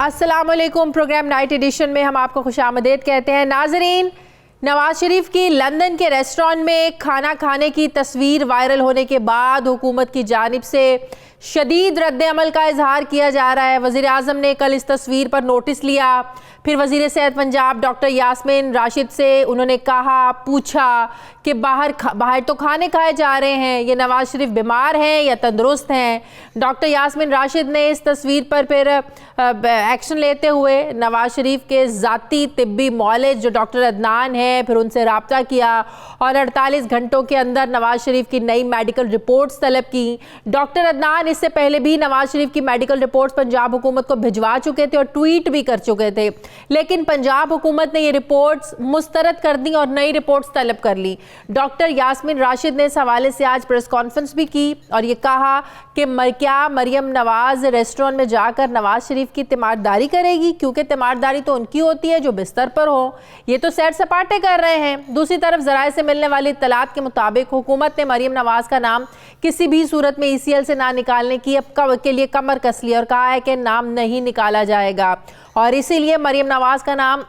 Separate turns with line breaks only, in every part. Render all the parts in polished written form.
السلام علیکم. Programme night edition میں ہم آپ کو خوش آمدید کہتے ہیں. ناظرین، نواز شریف کی لندن کے ریسٹورانٹ میں کھانا کھانے کی تصویر وائرل ہونے کے بعد حکومت کی جانب سے شدید رد عمل کا اظہار کیا جا رہا ہے. وزیر اعظم نے کل اس تصویر پر نوٹس لیا. پھر وزیر صحت پنجاب ڈاکٹر یاسمین راشد سے انہوں نے پوچھا کہ باہر تو کھانے کھائے جا رہے ہیں، یہ نواز شریف بیمار ہیں یا تندرست ہیں؟ ڈاکٹر یاسمین راشد نے اس تصویر پر پھر ایکشن لیتے ہوئے نواز شریف کے ذاتی طبی معالج جو ڈاکٹر عدنان ہیں پھر ان سے رابطہ کیا اور 48 گھنٹوں کے اندر نواز شریف کی نئی میڈیکل رپورٹس طلب کی. ڈاکٹر عدنان اس سے پہلے بھی نواز شریف کی میڈیکل رپورٹس پنجاب حکومت کو بھجوا چکے تھے اور ٹویٹ بھی کر چکے تھے، لیکن پنجاب حکومت نے یہ رپورٹس مسترد کر دی اور نئی رپورٹس طلب کر لی. ڈاکٹر یاسمین راشد نے اس حوالے سے آج پریس کانفرنس بھی کی اور یہ کہا کہ کیا مریم نواز ریسٹورنٹ میں جا کر نواز شریف کی تیمارداری کرے گی، کیونکہ تیمارداری تو ان کی ہوتی ہے جو بستر پر ہو. یہ تو سیر سپاٹے کر رہے ہیں. دوسری طرف ذرائع سے ملنے والی اطلاعات کے مطابق حکومت نے مریم نواز کا نام کسی بھی صورت میں ECL سے نہ نکالنے کی کے لیے کمر کس لی اور کہا ہے کہ نام نہیں نکالا جائے گا، اور اسی لیے مریم نواز کا نام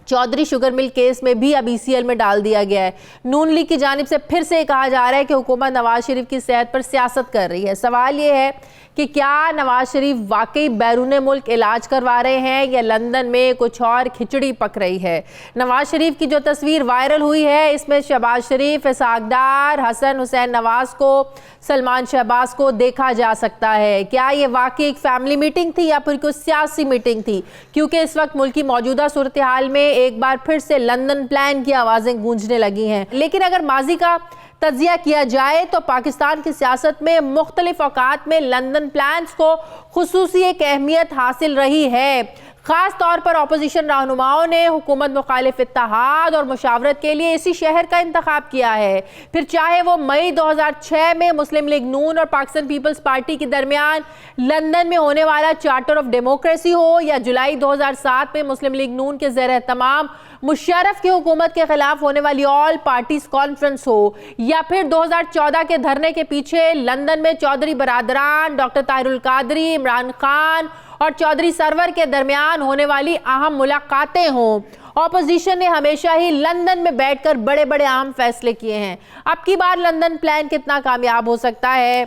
چودھری شوگر مل کیس میں بھی اب ECL میں ڈال دیا گیا ہے. نون لیگ کی جانب سے پھر سے کہا جا رہا ہے کہ حکومت نواز شریف کی صحت پر سیاست کر رہی ہے. سوال یہ ہے کہ کیا نواز شریف واقعی بیرون ملک علاج کروا رہے ہیں یا لندن میں کچھ اور کھچڑی پک رہی ہے؟ نواز شریف کی جو تصویر وائرل ہوئی ہے اس میں شہباز شریف، اسحاق ڈار، حسن حسین نواز کو، سلمان شہباز کو دیکھا جا سکتا ہے. کیا یہ واقعی ایک فیملی میٹنگ تھی یا پھر کوئی سیاسی میٹنگ تھی؟ کیونکہ اس وقت ملک کی موجودہ صورتحال میں ایک بار پھر سے لندن پلان کی آوازیں گونجنے لگی ہیں. لیکن اگر ماضی کا تجزیہ کیا جائے تو پاکستان کی سیاست میں مختلف اوقات میں لندن پلانز کو خصوصی ایک اہمیت حاصل رہی ہے. خاص طور پر اپوزیشن رہنماؤں نے حکومت مخالف اتحاد اور مشاورت کے لیے اسی شہر کا انتخاب کیا ہے، پھر چاہے وہ مئی 2006 میں مسلم لیگ نون اور پاکستان پیپلز پارٹی کے درمیان لندن میں ہونے والا چارٹر آف ڈیموکریسی ہو، یا جولائی 2007 میں مسلم لیگ نون کے زیر اہتمام مشرف کی حکومت کے خلاف ہونے والی آل پارٹیز کانفرنس ہو، یا پھر 2014 کے دھرنے کے پیچھے لندن میں چودھری برادران، ڈاکٹر طاہر القادری، عمران خان اور چودھری سرور کے درمیان ہونے والی اہم ملاقاتیں ہوں. اپوزیشن نے ہمیشہ ہی لندن میں بیٹھ کر بڑے بڑے اہم فیصلے کیے ہیں. اب کی بار لندن پلان کتنا کامیاب ہو سکتا ہے،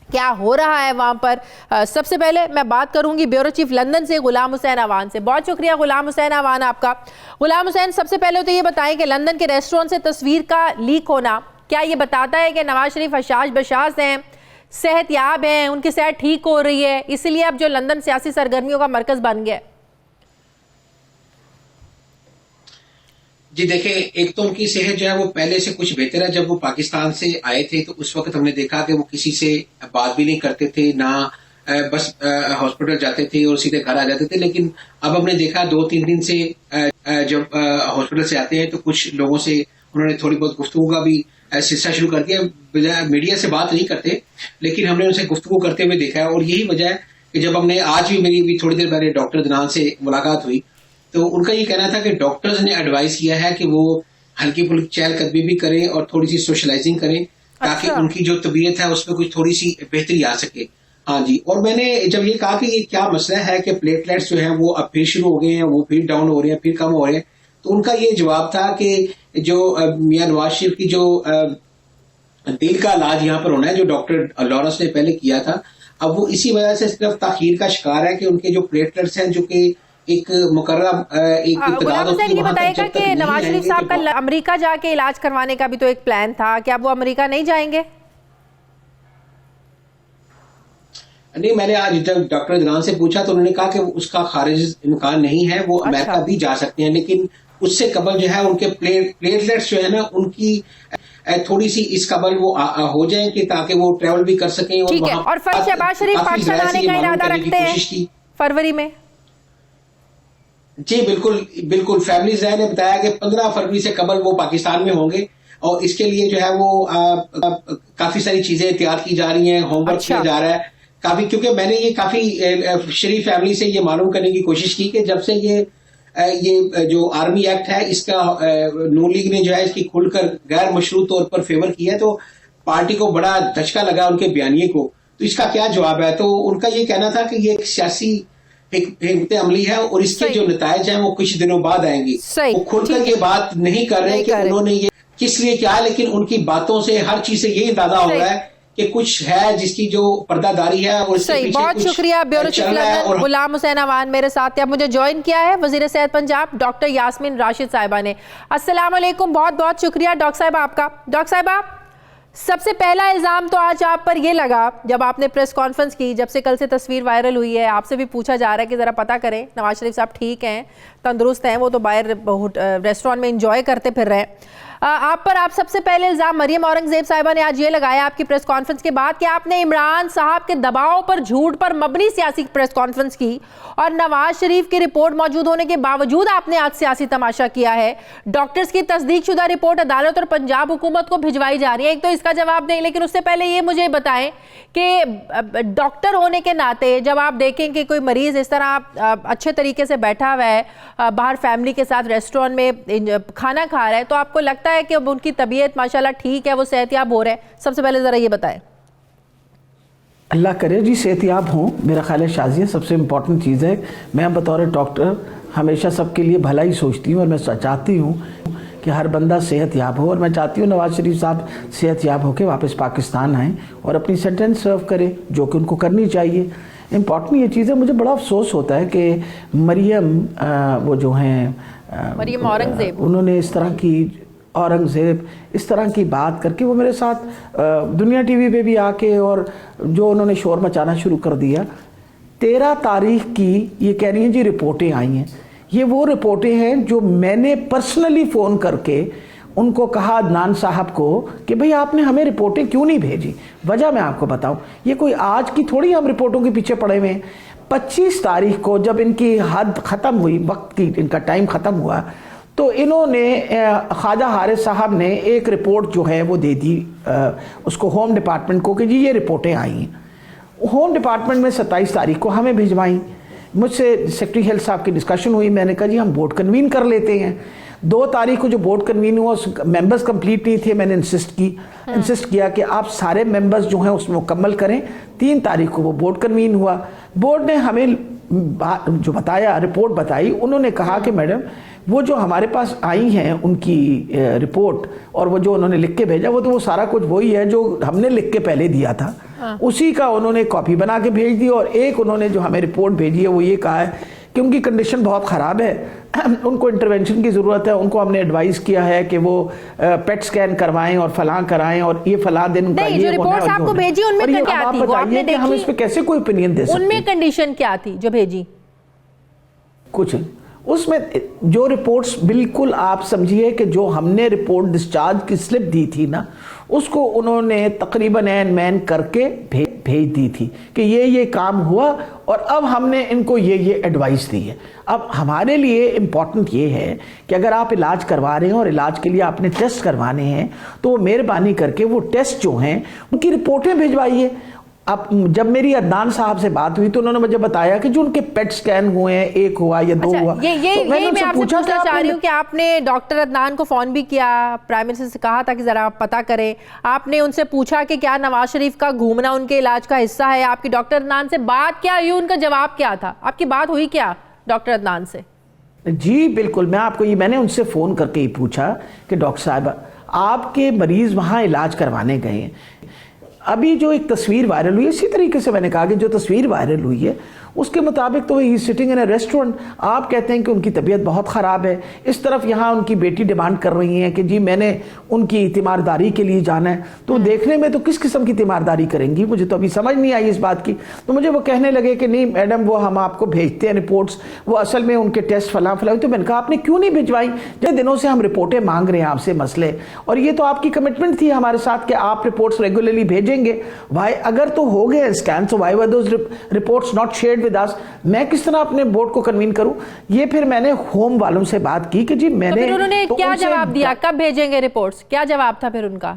کیا ہو رہا ہے وہاں پر؟ سب سے پہلے میں بات کروں گی بیورو چیف لندن سے غلام حسین اعوان سے. بہت شکریہ غلام حسین اعوان آپ کا. غلام حسین، سب سے پہلے تو یہ بتائیں کہ لندن کے ریسٹورنٹ سے تصویر کا لیک ہونا کیا یہ بتاتا ہے کہ نواز شریف حشاش بشاش ہیں، صحت یاب ہیں، ان کی صحت ٹھیک ہو رہی ہے، اسی لیے اب جو لندن سیاسی سرگرمیوں کا مرکز بن گیا ہے؟
جی دیکھیں، ایک تو ان کی صحت جو ہے وہ پہلے سے کچھ بہتر ہے. جب وہ پاکستان سے آئے تھے تو اس وقت ہم نے دیکھا کہ وہ کسی سے بات بھی نہیں کرتے تھے، نہ بس ہاسپٹل جاتے تھے اور سیدھے گھر آ جاتے تھے. لیکن اب ہم نے دیکھا 2-3 دن سے جب ہاسپٹل سے آتے ہیں تو کچھ لوگوں سے انہوں نے تھوڑی بہت گفتگو کا بھی سلسلہ شروع کر دیا. میڈیا سے بات نہیں کرتے لیکن ہم نے ان سے گفتگو کرتے ہوئے دیکھا ہے، اور یہی وجہ ہے کہ جب ہم نے آج بھی میری تھوڑی دیر پہلے ڈاکٹر عدنان سے ملاقات ہوئی تو ان کا یہ کہنا تھا کہ ڈاکٹرز نے ایڈوائز کیا ہے کہ وہ ہلکی پھلکی چہل قدمی بھی کریں اور تھوڑی سی سوشلائزنگ کریں تاکہ ان کی جو طبیعت ہے اس میں کچھ تھوڑی سی بہتری آ سکے. ہاں جی، اور میں نے جب یہ کہا کہ یہ کیا مسئلہ ہے کہ پلیٹلیٹس جو ہیں وہ اب پھر شروع ہو گئے ہیں، وہ پھر ڈاؤن ہو رہے ہیں، پھر کم ہو رہے ہیں، تو ان کا یہ جواب تھا کہ جو میاں نواز شریف کی جو دل کا علاج یہاں پر ہونا ہے جو ڈاکٹر لارنس نے پہلے کیا تھا، اب وہ اسی وجہ سے صرف تاخیر کا شکار ہے کہ ان کے جو پلیٹلیٹس ہیں جو کہ ایک مقررہ ایک
غلام حسین یہ بتائے گا کہ نواز شریف صاحب کا امریکہ جا کے علاج کروانے کا بھی تو ایک پلان تھا، کیا وہ امریکہ نہیں جائیں گے؟
نہیں، میں نے آج جب ڈاکٹر عدنان سے پوچھا تو انہوں نے کہا کہ اس کا خارج امکان نہیں ہے، وہ امریکہ بھی جا سکتے ہیں، لیکن اس سے قبل جو ہے ان کے پلیٹلیٹس جو ہے نا ان کی تھوڑی سی اس قبل وہ ہو جائیں کہ تاکہ وہ ٹریول بھی کر سکیں.
اور شہباز شریف پاکستان آنے کا ارادہ رکھتے ہیں فروری میں؟
جی بالکل. فیملی زین نے بتایا کہ 15 فروری سے قبل وہ پاکستان میں ہوں گے، اور اس کے لیے جو ہے وہ کافی ساری چیزیں تیار کی جا رہی ہیں، ہوم ورک کیا جا رہا ہے کافی. کیونکہ میں نے یہ کافی شریف فیملی سے یہ معلوم کرنے کی کوشش کی کہ جب سے یہ جو آرمی ایکٹ ہے اس کا نون لیگ نے جو ہے اس کی کھل کر غیر مشروط طور پر فیور کیا ہے تو پارٹی کو بڑا دھچکا لگا ان کے بیانیے کو. تو اس کا کیا جواب ہے؟ تو ان کا یہ کہنا تھا کہ یہ ایک سیاسی حکمت عملی ہے اور اس کے جو نتائج ہیں وہ کچھ دنوں بعد آئیں گی. وہ کھل کر یہ بات نہیں کر رہے کہ انہوں نے یہ کس لیے کیا ہے، لیکن ان کی باتوں سے ہر چیز سے یہ اندازہ ہو رہا ہے کہ کچھ ہے جس کی جو پردہ داری ہے اور اس کے پیچھے
بہت شکریہ. بیورو چیف لندن غلام حسین اوان میرے ساتھ. اب مجھے جوائن کیا ہے وزیر صحت پنجاب ڈاکٹر یاسمین راشد صاحبہ نے. السلام علیکم. بہت بہت شکریہ ڈاکٹر صاحبہ آپ کا. ڈاکٹر صاحبہ، سب سے پہلا الزام تو آج آپ پر یہ لگا جب آپ نے پریس کانفرنس کی، جب سے کل سے تصویر وائرل ہوئی ہے، آپ سے بھی پوچھا جا رہا ہے کہ ذرا پتہ کریں نواز شریف صاحب ٹھیک ہیں، تندرست ہیں، وہ تو باہر ریسٹورانٹ میں انجوائے کرتے پھر رہے ہیں. آپ پر آپ سب سے پہلے الزام مریم اورنگزیب صاحبہ نے آج یہ لگایا آپ کی پریس کانفرنس کے بعد کہ آپ نے عمران صاحب کے دباؤ پر جھوٹ پر مبنی سیاسی پریس کانفرنس کی، اور نواز شریف کی رپورٹ موجود ہونے کے باوجود آپ نے آج سیاسی تماشا کیا ہے. ڈاکٹرز کی تصدیق شدہ رپورٹ عدالت اور پنجاب حکومت کو بھجوائی جا رہی ہے. ایک تو اس کا جواب دیں، لیکن اس سے پہلے یہ مجھے بتائیں کہ ڈاکٹر ہونے کے ناطے جب آپ دیکھیں کہ کوئی مریض اس طرح اچھے طریقے سے بیٹھا ہوا ہے باہر فیملی کے ساتھ ریسٹورینٹ میں کھانا کھا رہا ہے، تو آپ کو لگتا ہے کہ اب ان کی طبیعت ماشاءاللہ ٹھیک ہے، وہ صحت یاب ہو رہے ہیں؟ سب سے پہلے ذرا یہ بتائیں.
اللہ کرے جی صحت یاب ہوں. میرا خیال ہے شازیہ سب سے امپورٹنٹ چیز ہے. میں بطور ڈاکٹر ہمیشہ سب کے لیے بھلا ہی سوچتی ہوں، اور میں چاہتی ہوں کہ ہر بندہ صحت یاب ہو، اور میں چاہتی ہوں نواز شریف صاحب صحت یاب ہو کے واپس پاکستان آئیں اور اپنی سینٹنس سرو کریں، جو کہ ان کو کرنی چاہیے. امپورٹنٹ یہ چیز ہے. مجھے بڑا افسوس ہوتا ہے کہ مریم وہ جو ہیں
مریم اورنگزیب،
انہوں نے اس طرح کی بات کر کے وہ میرے ساتھ دنیا ٹی وی پہ بھی آ کے اور جو انہوں نے شور مچانا شروع کر دیا. 13 تاریخ کی یہ کہہ رہی ہیں جی رپورٹیں آئی ہیں. یہ وہ رپورٹیں ہیں جو میں نے پرسنلی فون کر کے ان کو کہا، عدنان صاحب کو، کہ بھئی آپ نے ہمیں رپورٹیں کیوں نہیں بھیجی. وجہ میں آپ کو بتاؤں، یہ کوئی آج کی تھوڑی ہم رپورٹوں کے پیچھے پڑے ہوئے ہیں. 25 تاریخ کو جب ان کی حد ختم ہوئی، وقت کی ان کا ٹائم ختم ہوا، تو انہوں نے خواجہ حارث صاحب نے ایک رپورٹ جو ہے وہ دے دی اس کو ہوم ڈپارٹمنٹ کو کہ جی یہ رپورٹیں آئی ہیں. ہوم ڈپارٹمنٹ میں 27 تاریخ کو ہمیں بھیجوائیں. مجھ سے سیکرٹری ہیلتھ صاحب کی ڈسکشن ہوئی. میں نے کہا جی ہم بورڈ کنوین کر لیتے ہیں. 2 تاریخ کو جو بورڈ کنوین ہوا اس ممبرز کمپلیٹ نہیں تھے. میں نے انسسٹ کیا کہ آپ سارے ممبرز جو ہیں اس میں مکمل کریں. 3 تاریخ کو وہ بورڈ کنوین ہوا. بورڈ نے ہمیں جو بتایا، رپورٹ بتائی. انہوں نے کہا کہ میڈم وہ جو ہمارے پاس آئی ہیں ان کی رپورٹ اور وہ جو انہوں نے لکھ کے بھیجا، وہ تو وہ سارا کچھ وہی ہے جو ہم نے لکھ کے پہلے دیا تھا. اسی کا انہوں نے کاپی بنا کے بھیج دی. اور ایک انہوں نے جو ہمیں رپورٹ بھیجی ہے وہ یہ کہا ہے کہ ان کی کنڈیشن بہت خراب ہے، ان کو انٹرونشن کی ضرورت ہے. ان کو ہم نے ایڈوائز کیا ہے کہ وہ پیٹ سکین کروائیں اور فلاں کرائیں اور یہ فلاں دن ان کا یہ ہونا ہے.
آپ کو بھیجی ان میں کیا تھی؟ وہ آپ نے دیکھی؟
ہم اس پہ کیسے کوئی اوپینین دے سکتے ہیں؟
ان میں کنڈیشن کیا تھی جو بھیجی؟
کچھ اس میں جو رپورٹس بالکل آپ سمجھیے کہ جو ہم نے رپورٹ ڈسچارج کی سلپ دی تھی نا، اس کو انہوں نے تقریباً این مین کر کے بھیج دی تھی کہ یہ کام ہوا اور اب ہم نے ان کو یہ ایڈوائس دی ہے. اب ہمارے لیے امپورٹنٹ یہ ہے کہ اگر آپ علاج کروا رہے ہیں اور علاج کے لیے آپ نے ٹیسٹ کروانے ہیں تو وہ مہربانی کر کے وہ ٹیسٹ جو ہیں ان کی رپورٹیں بھیجوائیے. اب جب میری عدنان صاحب سے بات ہوئی تو انہوں نے مجھے بتایا کہ جو ان کے پیٹ سکین ہوئے ہیں، 1 ہوا یا 2 ہوا.
یہ میں آپ سے پوچھنا چاہ رہی ہوں کہ آپ نے ڈاکٹر عدنان کو فون بھی کیا، پرائم منسٹر سے کہا تھا کہ ذرا آپ پتہ کریں. آپ نے ان سے پوچھا کہ کیا نواز شریف کا گھومنا ان کے علاج کا حصہ ہے؟ آپ کی ڈاکٹر عدنان سے بات کیا ہوئی؟ ان کا جواب کیا تھا؟ آپ کی بات ہوئی کیا ڈاکٹر عدنان سے؟
جی بالکل. میں نے ان سے فون کر کے یہ پوچھا کہ ڈاکٹر صاحب آپ کے مریض وہاں علاج کروانے گئے ہیں. ابھی جو ایک تصویر وائرل ہوئی ہے، اسی طریقے سے میں نے کہا کہ جو تصویر وائرل ہوئی ہے اس کے مطابق تو he sitting in a restaurant. آپ کہتے ہیں کہ ان کی طبیعت بہت خراب ہے، اس طرف یہاں ان کی بیٹی ڈیمانڈ کر رہی ہیں کہ جی میں نے ان کی تیمارداری کے لیے جانا ہے. تو دیکھنے میں تو کس قسم کی تیمارداری کریں گی؟ مجھے تو ابھی سمجھ نہیں آئی اس بات کی. تو مجھے وہ کہنے لگے کہ نہیں میڈم وہ ہم آپ کو بھیجتے ہیں رپورٹس، وہ اصل میں ان کے ٹیسٹ فلاں. تو میں نے کہا آپ نے کیوں نہیں بھجوائی؟ جن دنوں سے ہم رپورٹیں مانگ رہے ہیں آپ سے مسئلے، اور یہ تو آپ کی کمٹمنٹ تھی ہمارے ساتھ کہ آپ رپورٹس ریگولرلی بھیجیں گے. اگر تو ہو گئے اسکین تو why were those reports not shared with us? میں کس طرح اپنے بورڈ کو کنوین کروں؟ یہ پھر میں نے ہوم والوں سے بات کی کہ جی میں نے.
انہوں نے کیا جواب دیا؟ کب بھیجیں گے رپورٹس؟ کیا جواب تھا پھر ان کا؟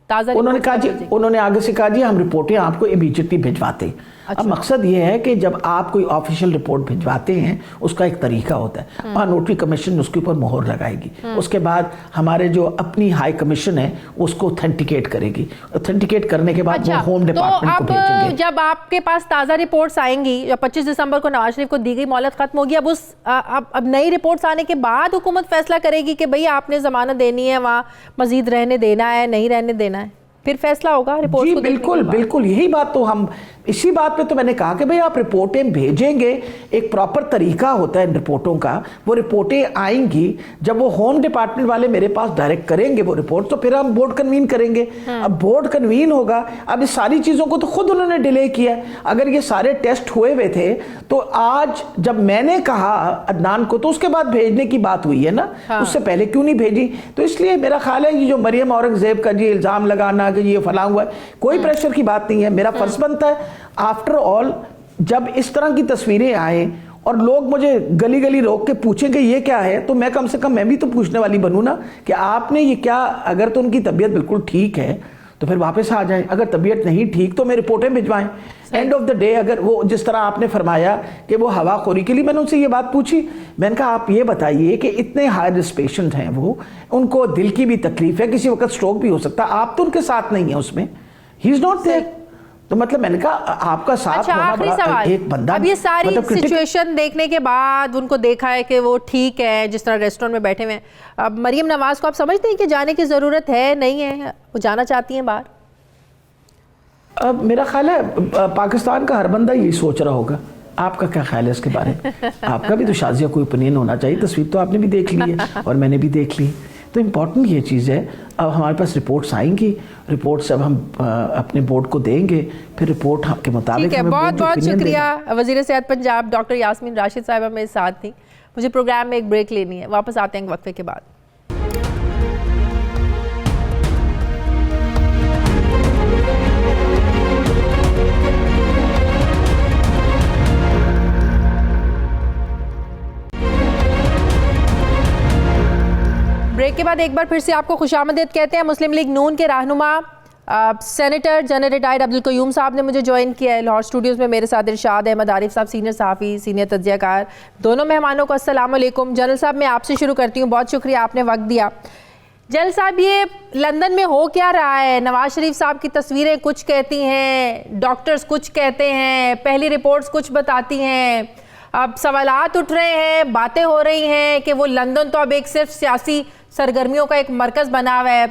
تازہ
انہوں نے کہا جی، انہوں نے آگے سے کہا جی ہم رپورٹیں آپ کو امیڈیٹلی بھجواتے. اب مقصد یہ ہے کہ جب آپ کوئی آفیشیل رپورٹ بھجواتے ہیں اس کا ایک طریقہ ہوتا ہے، وہاں نوٹری کمیشن اس کے اوپر مہر لگائے گی، اس کے بعد ہمارے جو اپنی ہائی کمیشن ہے اس کو اوتھینٹیکیٹ کرے گی، اوتھینٹیکیٹ کرنے کے بعد وہ ہوم ڈپارٹمنٹ کو بھیجیں گے۔
جب آپ کے پاس تازہ رپورٹس آئیں گی، 25 دسمبر کو نواز شریف کو دی گئی مہلت ختم ہوگی، اب نئی رپورٹس آنے کے بعد حکومت فیصلہ کرے گی کہ بھئی آپ نے ضمانت دینی ہے، وہاں مزید رہنے دینا ہے، نہیں رہنے دینا ہے، پھر فیصلہ ہوگا رپورٹ
جی
کو دیکھنے کے بعد۔
بالکل یہی بات تو ہم اسی بات پہ تو میں نے کہا کہ بھئی آپ رپورٹیں بھیجیں گے، ایک پراپر طریقہ ہوتا ہے ان رپورٹوں کا، وہ رپورٹیں آئیں گی، جب وہ ہوم ڈپارٹمنٹ والے میرے پاس ڈائریکٹ کریں گے وہ رپورٹ تو پھر ہم بورڈ کنوین کریں گے۔ اب بورڈ کنوین ہوگا، اب اس ساری چیزوں کو تو خود انہوں نے ڈیلے کیا۔ اگر یہ سارے ٹیسٹ ہوئے تھے تو آج جب میں نے کہا عدنان کو تو اس کے بعد بھیجنے کی بات ہوئی ہے نا، اس سے پہلے کیوں نہیں بھیجی؟ تو اس لیے میرا خیال ہے یہ جو مریم اورنگزیب کا جی الزام لگانا کہ یہ فلاں ہوا ہے، کوئی پریشر کی بات نہیں ہے۔ میرا فرض بنتا ہے آفٹر آل جب اس طرح کی تصویریں آئیں اور لوگ مجھے گلی گلی روک کے پوچھیں کہ یہ کیا ہے، تو میں کم سے کم میں بھی تو پوچھنے والی بنوں نا کہ آپ نے یہ کیا، اگر تو ان کی طبیعت بالکل ٹھیک ہے تو پھر واپس آ جائیں، اگر طبیعت نہیں ٹھیک تو میں رپورٹیں بھجوائیں۔ اینڈ آف دا ڈے اگر وہ جس طرح آپ نے فرمایا کہ وہ ہوا خوری کے لیے، میں نے ان سے یہ بات پوچھی، میں نے کہا آپ یہ بتائیے کہ اتنے ہائی رسک پیشنٹ ہیں، وہ ان کو دل کی بھی تکلیف ہے، کسی وقت سٹروک بھی ہو سکتا ہے، آپ تو ان کے ساتھ نہیں ہیں اس میں، ہی از ناٹ دیئر۔ تو مطلب میں نے کہا آپ کا ساتھ ہونا بڑا ایک بندہ،
اب یہ ساری سچویشن دیکھنے کے بعد ان کو دیکھا ہے کہ وہ ٹھیک ہے جس طرح ریسٹورنٹ میں بیٹھے ہوئے ہیں، اب مریم نواز کو آپ سمجھتے ہیں کہ جانے کی ضرورت ہے نہیں ہے، وہ جانا چاہتی ہیں باہر؟
اب میرا خیال ہے پاکستان کا ہر بندہ یہی سوچ رہا ہوگا۔ آپ کا کیا خیال ہے اس کے بارے میں؟ آپ کا بھی تو شازیہ کوئی اوپینین ہونا چاہیے، تصویر تو آپ نے بھی دیکھ لی ہے اور میں نے بھی دیکھ لی، تو امپورٹنٹ یہ چیز ہے۔ اب ہمارے پاس رپورٹس آئیں گی، رپورٹس اب ہم اپنے بورڈ کو دیں گے، پھر رپورٹ کے مطابق۔
ٹھیک ہے، بہت بہت شکریہ وزیر صحت پنجاب ڈاکٹر یاسمین راشد صاحبہ میرے ساتھ تھیں۔ مجھے پروگرام میں ایک بریک لینی ہے، واپس آتے ہیں وقفے کے بعد۔ بریک کے بعد ایک بار پھر سے آپ کو خوش آمدید کہتے ہیں۔ مسلم لیگ نون کے رہنما سینیٹر جنرل ریٹائرڈ عبدالقیوم صاحب نے مجھے جوائن کیا ہے لاہور اسٹوڈیوز میں، میرے ساتھ ارشاد احمد عارف صاحب سینئر صحافی، سینئر تجزیہ کار۔ دونوں مہمانوں کو السلام علیکم۔ جنرل صاحب میں آپ سے شروع کرتی ہوں، بہت شکریہ آپ نے وقت دیا۔ جنرل صاحب یہ لندن میں ہو کیا رہا ہے؟ نواز شریف صاحب کی تصویریں کچھ کہتی ہیں، ڈاکٹرز کچھ کہتے ہیں، پہلی رپورٹس کچھ بتاتی ہیں، اب سوالات اٹھ رہے ہیں، باتیں ہو رہی ہیں کہ وہ لندن تو اب ایک صرف سیاسی سرگرمیوں کا ایک مرکز بنا ہوا ہے۔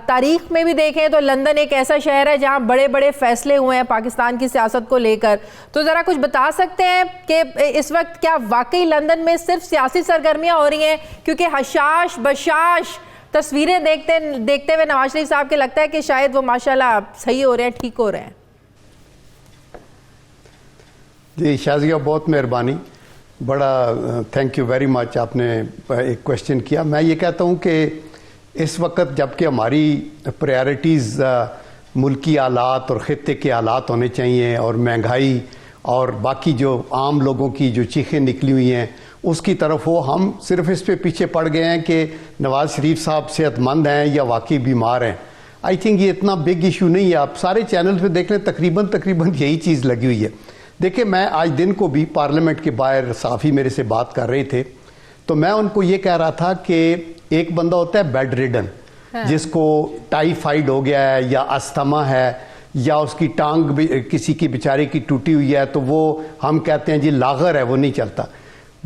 تاریخ میں بھی دیکھیں تو لندن ایک ایسا شہر ہے جہاں بڑے بڑے فیصلے ہوئے ہیں پاکستان کی سیاست کو لے کر، تو ذرا کچھ بتا سکتے ہیں کہ اس وقت کیا واقعی لندن میں صرف سیاسی سرگرمیاں ہو رہی ہیں؟ کیونکہ حشاش بشاش تصویریں دیکھتے ہوئے نواز شریف صاحب کے لگتا ہے کہ شاید وہ ماشاءاللہ صحیح ہو رہے ہیں، ٹھیک ہو رہے ہیں۔
جی شازیہ بہت مہربانی، بڑا تھینک یو ویری مچ، آپ نے ایک کوشچن کیا۔ میں یہ کہتا ہوں کہ اس وقت جب کہ ہماری پریارٹیز ملکی حالات اور خطے کے حالات ہونے چاہیے، اور مہنگائی اور باقی جو عام لوگوں کی جو چیخیں نکلی ہوئی ہیں اس کی طرف ہو، ہم صرف اس پہ پیچھے پڑ گئے ہیں کہ نواز شریف صاحب صحت مند ہیں یا واقعی بیمار ہیں۔ آئی تھنک یہ اتنا بگ ایشو نہیں ہے، آپ سارے چینلز پہ دیکھ لیں تقریباً یہی چیز لگی ہوئی ہے۔ دیکھیں میں آج دن کو بھی پارلیمنٹ کے باہر صحافی میرے سے بات کر رہے تھے تو میں ان کو یہ کہہ رہا تھا کہ ایک بندہ ہوتا ہے بیڈ ریڈن، جس کو ٹائیفائیڈ ہو گیا ہے یا استھما ہے یا اس کی ٹانگ کسی کی بیچارے کی ٹوٹی ہوئی ہے تو وہ ہم کہتے ہیں جی لاغر ہے، وہ نہیں چلتا۔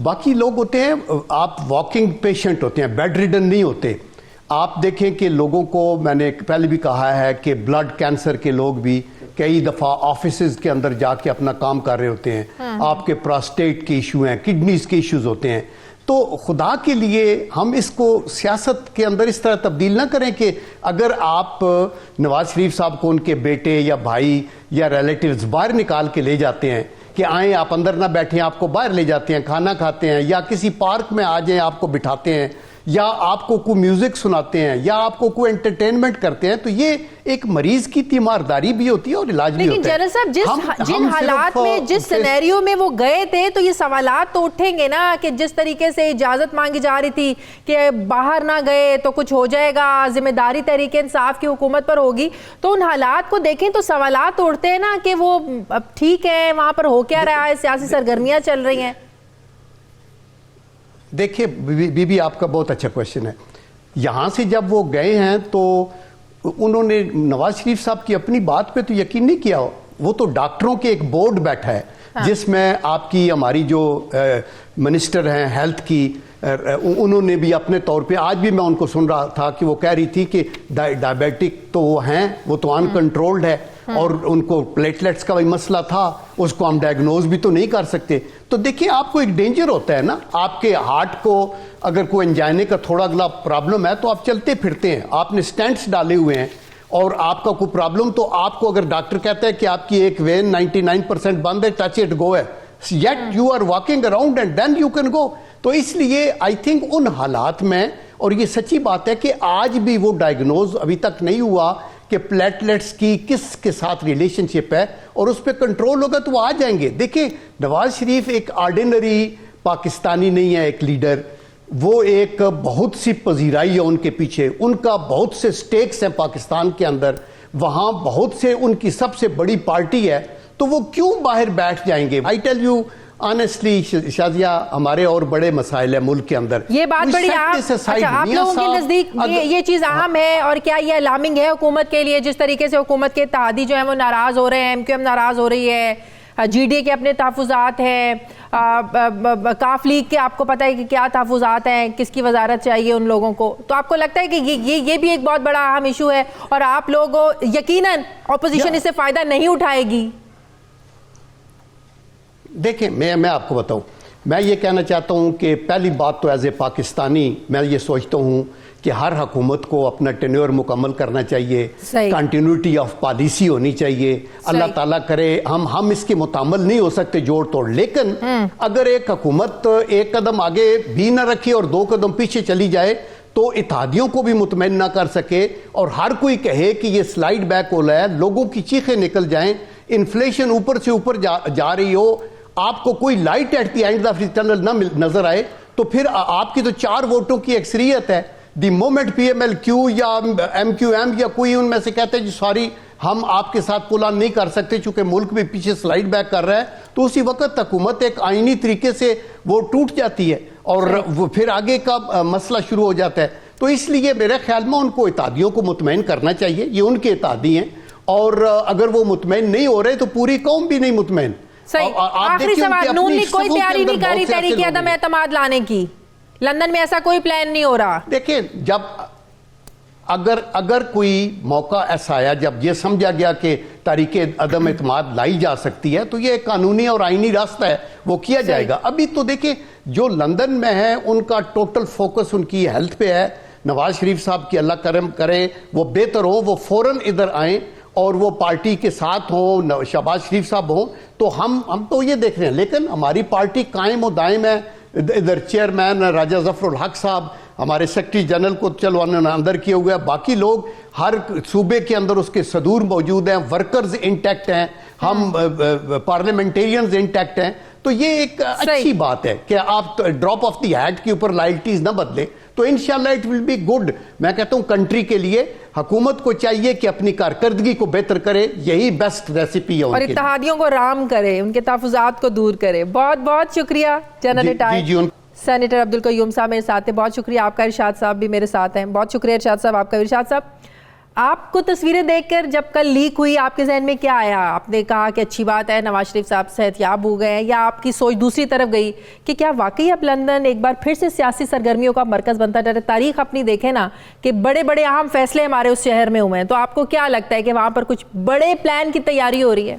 باقی لوگ ہوتے ہیں آپ واکنگ پیشنٹ ہوتے ہیں، بیڈ ریڈن نہیں ہوتے۔ آپ دیکھیں کہ لوگوں کو میں نے پہلے بھی کہا ہے کہ بلڈ کینسر کے لوگ بھی کئی دفعہ آفیسز کے اندر جا کے اپنا کام کر رہے ہوتے ہیں، آپ کے پراسٹیٹ کے ایشو ہیں، کڈنیز کے ایشوز ہوتے ہیں۔ تو خدا کے لیے ہم اس کو سیاست کے اندر اس طرح تبدیل نہ کریں کہ اگر آپ نواز شریف صاحب کو ان کے بیٹے یا بھائی یا ریلیٹیوز باہر نکال کے لے جاتے ہیں کہ آئیں آپ اندر نہ بیٹھیں، آپ کو باہر لے جاتے ہیں، کھانا کھاتے ہیں یا کسی پارک میں آ جائیں آپ کو بٹھاتے ہیں یا آپ کو کوئی میوزک سناتے ہیں یا آپ کو کوئی انٹرٹینمنٹ کرتے ہیں، تو یہ ایک مریض کی تیمارداری بھی ہوتی ہے اور علاج بھی ہوتا ہے.
لیکن جنرل صاحب جن حالات میں جس سینیریو میں وہ گئے تھے تو یہ سوالات تو اٹھیں گے نا کہ جس طریقے سے اجازت مانگی جا رہی تھی کہ باہر نہ گئے تو کچھ ہو جائے گا، ذمہ داری تحریک انصاف کی حکومت پر ہوگی، تو ان حالات کو دیکھیں تو سوالات اٹھتے ہیں نا کہ وہ ٹھیک ہے وہاں پر ہو کیا رہا ہے، سیاسی سرگرمیاں چل رہی ہیں.
دیکھیں بی بی آپ کا بہت اچھا کوشچن ہے. یہاں سے جب وہ گئے ہیں تو انہوں نے نواز شریف صاحب کی اپنی بات پہ تو یقین نہیں کیا. وہ تو ڈاکٹروں کے ایک بورڈ بیٹھا ہے جس میں آپ کی ہماری جو منسٹر ہیں ہیلتھ کی، انہوں نے بھی اپنے طور پہ، آج بھی میں ان کو سن رہا تھا کہ وہ کہہ رہی تھی کہ ڈائبیٹک تو وہ ہیں، وہ تو ان کنٹرولڈ ہے اور ان کو پلیٹلیٹس کا بھی مسئلہ تھا، اس کو ہم ڈائگنوز بھی تو نہیں کر سکتے. تو دیکھیں آپ کو ایک ڈینجر ہوتا ہے نا، آپ کے ہارٹ کو اگر کوئی انجائنے کا تھوڑا گلا پرابلم ہے تو آپ چلتے پھرتے ہیں، آپ نے سٹینٹس ڈالے ہوئے ہیں اور آپ کا کوئی پرابلم، تو آپ کو اگر ڈاکٹر کہتا ہے کہ آپ کی ایک وین 99% بند ہے، ٹچ اٹ گو ہے، yet you are walking around and then you can go. تو اس لیے آئی تھنک ان حالات میں، اور یہ سچی بات ہے کہ آج بھی وہ ڈائگنوز ابھی تک نہیں ہوا کہ پلیٹلیٹس کی کس کے ساتھ ریلیشن شپ ہے، اور اس پہ کنٹرول ہوگا تو وہ آ جائیں گے. دیکھیں نواز شریف ایک آرڈینری پاکستانی نہیں ہے، ایک لیڈر، وہ ایک بہت سی پذیرائی ہے ان کے پیچھے، ان کا بہت سے سٹیکس ہیں پاکستان کے اندر، وہاں بہت سے ان کی سب سے بڑی پارٹی ہے، تو وہ کیوں باہر بیٹھ جائیں گے؟ I tell you honestly Shazia, ہمارے اور بڑے مسائل ہیں ملک کے اندر.
یہ بات بڑی آپ لوگوں کے نزدیک یہ چیز اہم ہے، اور کیا یہ الارمنگ ہے حکومت کے لیے جس طریقے سے حکومت کے اتحادی جو ہیں وہ ناراض ہو رہے ہیں، ایم کیو ایم ناراض ہو رہی ہے، جی ڈی اے کے اپنے تحفظات ہیں، کاف لیگ کے آپ کو پتہ ہے کہ کیا تحفظات ہیں، کس کی وزارت چاہیے ان لوگوں کو، تو آپ کو لگتا ہے کہ یہ بھی ایک بہت بڑا اہم ایشو ہے اور آپ لوگوں یقیناً اپوزیشن اس سے فائدہ نہیں اٹھائے گی؟
دیکھیں میں آپ کو بتاؤں، میں یہ کہنا چاہتا ہوں کہ پہلی بات تو ایز اے پاکستانی میں یہ سوچتا ہوں کہ ہر حکومت کو اپنا ٹینیور مکمل کرنا چاہیے، کنٹینیوٹی آف پالیسی ہونی چاہیے. اللہ تعالیٰ کرے ہم اس کے متعامل نہیں ہو سکتے جوڑ توڑ، لیکن اگر ایک حکومت ایک قدم آگے بھی نہ رکھے اور 2 قدم پیچھے چلی جائے تو اتحادیوں کو بھی مطمئن نہ کر سکے، اور ہر کوئی کہے کہ یہ سلائیڈ بیک ہو رہا ہے، لوگوں کی چیخیں نکل جائیں، انفلیشن اوپر سے اوپر جا رہی ہو، آپ کو کوئی light at the end of the tunnel نہ نظر آئے، تو پھر آپ کی تو 4 ووٹوں کی اکثریت ہے. The moment P M L Q یا ایم کیو ایم یا کوئی ان میں سے کہتے ہیں جی سوری ہم آپ کے ساتھ پلان نہیں کر سکتے چونکہ ملک بھی پیچھے سلائیڈ بیک کر رہا ہے، تو اسی وقت حکومت ایک آئینی طریقے سے وہ ٹوٹ جاتی ہے اور وہ پھر آگے کا مسئلہ شروع ہو جاتا ہے. تو اس لیے میرے خیال میں ان کو اتحادیوں کو مطمئن کرنا چاہیے، یہ ان کے اتحادی ہیں، اور اگر وہ مطمئن نہیں ہو رہے تو پوری قوم بھی نہیں مطمئن.
آخری سوال، نون لیگ کوئی تیاری نہیں کر رہی تحریک عدم اعتماد لانے کی؟ لندن میں ایسا کوئی پلان نہیں ہو رہا؟
دیکھیں جب اگر کوئی موقع ایسا آیا جب یہ سمجھا گیا کہ تحریک عدم اعتماد لائی جا سکتی ہے تو یہ قانونی اور آئینی راستہ ہے، وہ کیا جائے گا. ابھی تو دیکھیں جو لندن میں ہے ان کا ٹوٹل فوکس ان کی ہیلتھ پہ ہے. نواز شریف صاحب کی اللہ کرم کرے وہ بہتر ہو، وہ فوراً ادھر آئیں اور وہ پارٹی کے ساتھ ہوں، شہباز شریف صاحب ہوں، تو ہم تو یہ دیکھ رہے ہیں. لیکن ہماری پارٹی قائم و دائم ہے، ادھر چیئرمین راجہ ظفر الحق صاحب، ہمارے سیکرٹری جنرل کو چلو اندر کیے ہوئے ہیں، باقی لوگ ہر صوبے کے اندر اس کے صدور موجود ہیں، ورکرز انٹیکٹ ہیں، ہم پارلیمنٹیرینز انٹیکٹ ہیں. تو یہ ایک اچھی بات ہے کہ آپ ڈراپ آف دی ہیٹ کے اوپر لائلٹیز نہ بدلیں، تو انشاءاللہ اٹ ول بی گڈ. میں کہتا ہوں کنٹری کے لیے حکومت کو چاہیے کہ اپنی کارکردگی کو بہتر کرے، یہی بیسٹ ریسیپی ہے
اور اتحادیوں کو رام کرے، ان کے تحفظات کو دور کرے. بہت بہت شکریہ جنرل ریٹائرڈ سینیٹر عبدالقیوم صاحب میرے ساتھ ہیں. بہت شکریہ. آپ کا ارشاد صاحب بھی میرے ساتھ ہیں. بہت شکریہ ارشاد صاحب آپ کا. ارشاد صاحب، آپ کو تصویریں دیکھ کر جب کل لیک ہوئی آپ کے ذہن میں کیا آیا؟ آپ نے کہا کہ اچھی بات ہے نواز شریف صاحب صحت یاب ہو گئے ہیں، یا آپ کی سوچ دوسری طرف گئی کہ کیا واقعی اب لندن ایک بار پھر سے سیاسی سرگرمیوں کا مرکز بنتا جا رہا ہے؟ تاریخ اپنی دیکھیں نا کہ بڑے بڑے اہم فیصلے ہمارے اس شہر میں ہوئے ہیں، تو آپ کو کیا لگتا ہے کہ وہاں پر کچھ بڑے پلان کی تیاری ہو رہی ہے؟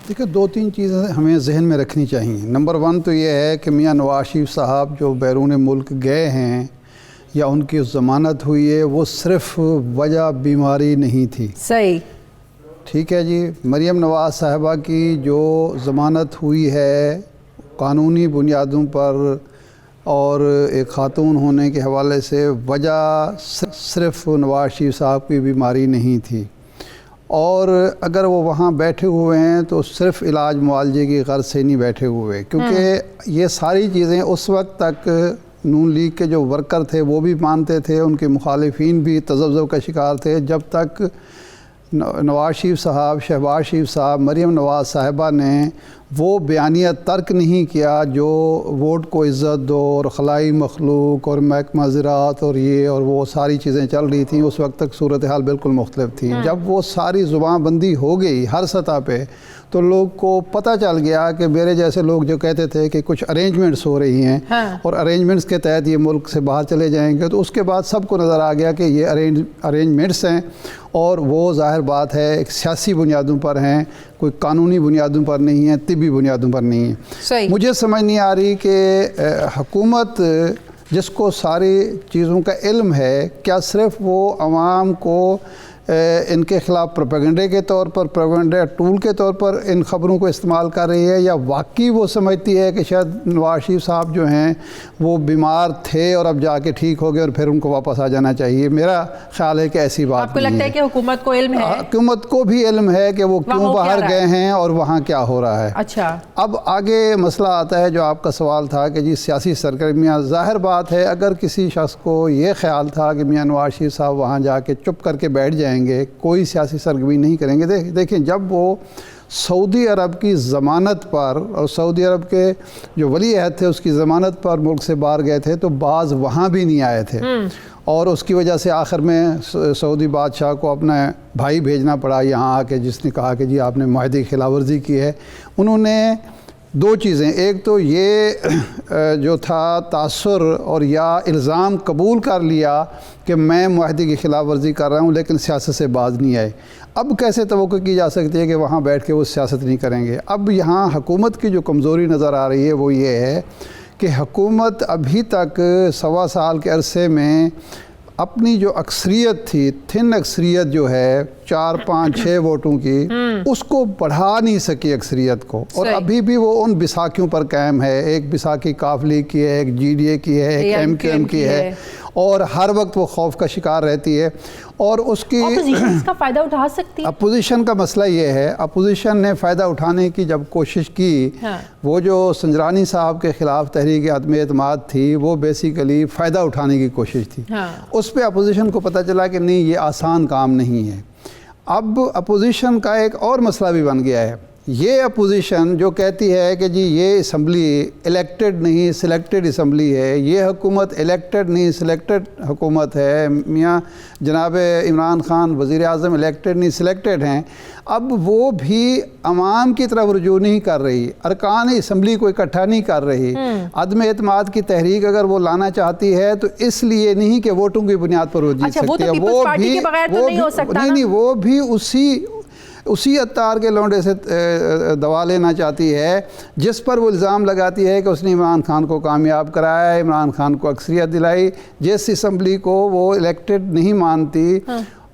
دیکھیں 2-3 چیزیں ہمیں ذہن میں رکھنی چاہیے. نمبر 1 تو یہ ہے کہ میاں نواز شریف صاحب جو بیرون ملک گئے ہیں یا ان کی ضمانت ہوئی ہے، وہ صرف وجہ بیماری نہیں تھی.
صحیح،
ٹھیک ہے جی. مریم نواز صاحبہ کی جو ضمانت ہوئی ہے قانونی بنیادوں پر اور ایک خاتون ہونے کے حوالے سے وجہ صرف نواز شریف صاحب کی بیماری نہیں تھی، اور اگر وہ وہاں بیٹھے ہوئے ہیں تو صرف علاج معالجے کی غرض سے نہیں بیٹھے ہوئے، کیونکہ یہ ساری چیزیں اس وقت تک نون لیگ کے جو ورکر تھے وہ بھی مانتے تھے، ان کے مخالفین بھی تذبذب کا شکار تھے، جب تک نواز شریف صاحب، شہباز شریف صاحب، مریم نواز صاحبہ نے وہ بیانیہ ترک نہیں کیا جو ووٹ کو عزت دو اور خلائی مخلوق اور محکمہ زراعت اور یہ اور وہ ساری چیزیں چل رہی تھیں، اس وقت تک صورتحال بالکل مختلف تھی۔ جب وہ ساری زبان بندی ہو گئی ہر سطح پہ تو لوگ کو پتہ چل گیا کہ میرے جیسے لوگ جو کہتے تھے کہ کچھ ارینجمنٹس ہو رہی ہیں اور ارینجمنٹس کے تحت یہ ملک سے باہر چلے جائیں گے، تو اس کے بعد سب کو نظر آ گیا کہ یہ ارینجمنٹس ہیں اور وہ ظاہر بات ہے ایک سیاسی بنیادوں پر ہیں، کوئی قانونی بنیادوں پر نہیں ہیں، طبی بنیادوں پر نہیں ہیں۔ مجھے سمجھ نہیں آ رہی کہ حکومت جس کو ساری چیزوں کا علم ہے، کیا صرف وہ عوام کو ان کے خلاف پروپیگنڈے کے طور پر، پروپیگنڈا ٹول کے طور پر ان خبروں کو استعمال کر رہی ہے، یا واقعی وہ سمجھتی ہے کہ شاید نواز شریف صاحب جو ہیں وہ بیمار تھے اور اب جا کے ٹھیک ہو گئے اور پھر ان کو واپس آ جانا چاہیے؟ میرا خیال ہے کہ ایسی بات نہیں ہے۔
آپ کو لگتا ہے کہ حکومت کو علم ہے؟
حکومت کو بھی علم ہے کہ وہ کیوں باہر گئے ہیں اور وہاں کیا ہو رہا ہے۔
اچھا،
اب آگے مسئلہ آتا ہے جو آپ کا سوال تھا کہ جی سیاسی سرگرمیاں، ظاہر بات ہے اگر کسی شخص کو یہ خیال تھا کہ میاں نواز شریف صاحب وہاں جا کے چپ کر کے بیٹھ جائیں گے، کوئی سیاسی سرگرمی نہیں کریں گے، دیکھیں جب وہ سعودی عرب کی ضمانت پر اور سعودی عرب کے جو ولی عہد تھے اس کی ضمانت پر ملک سے باہر گئے تھے تو بعض وہاں بھی نہیں آئے تھے، اور اس کی وجہ سے آخر میں سعودی بادشاہ کو اپنا بھائی بھیجنا پڑا یہاں آ کے، جس نے کہا کہ جی آپ نے معاہدے کی خلاف ورزی کی ہے۔ انہوں نے دو چیزیں، ایک تو یہ جو تھا تاثر اور یا الزام قبول کر لیا کہ میں معاہدے کی خلاف ورزی کر رہا ہوں، لیکن سیاست سے باز نہیں آئے۔ اب کیسے توقع کی جا سکتی ہے کہ وہاں بیٹھ کے وہ سیاست نہیں کریں گے؟ اب یہاں حکومت کی جو کمزوری نظر آ رہی ہے وہ یہ ہے کہ حکومت ابھی تک 1.25 سال کے عرصے میں اپنی جو اکثریت تھی، تھن اکثریت جو ہے 4، 5، 6 ووٹوں کی، اس کو بڑھا نہیں سکی اکثریت کو، اور ابھی بھی وہ ان بیساکھیوں پر قائم ہے۔ ایک بیساکھی کاف لیگ کی ہے، ایک جی ڈی اے کی ہے، ایک ایم کیو ایم کی ہے، اور ہر وقت وہ خوف کا شکار رہتی ہے، اور اس کی
اپوزیشن اس کا فائدہ اٹھا سکتی ہے۔
اپوزیشن کا مسئلہ یہ ہے، اپوزیشن نے فائدہ اٹھانے کی جب کوشش کی، وہ جو سنجرانی صاحب کے خلاف تحریک عدم اعتماد تھی وہ بیسیکلی فائدہ اٹھانے کی کوشش تھی، اس پہ اپوزیشن کو پتہ چلا کہ نہیں یہ آسان کام نہیں ہے۔ اب اپوزیشن کا ایک اور مسئلہ بھی بن گیا ہے، یہ اپوزیشن جو کہتی ہے کہ جی یہ اسمبلی الیکٹڈ نہیں سلیکٹڈ اسمبلی ہے، یہ حکومت الیکٹڈ نہیں سلیکٹڈ حکومت ہے، میاں جناب عمران خان وزیر اعظم الیکٹڈ نہیں سلیکٹڈ ہیں، اب وہ بھی عوام کی طرف رجوع نہیں کر رہی، ارکان اسمبلی کو اکٹھا نہیں کر رہی۔ عدم اعتماد کی تحریک اگر وہ لانا چاہتی ہے تو اس لیے نہیں کہ ووٹوں کی بنیاد پر وہ جیت سکتی ہے، وہ بھی اسی اتار کے لونڈے سے دوا لینا چاہتی ہے جس پر وہ الزام لگاتی ہے کہ اس نے عمران خان کو کامیاب کرایا ہے، عمران خان کو اکثریت دلائی۔ جس اسمبلی کو وہ الیکٹڈ نہیں مانتی،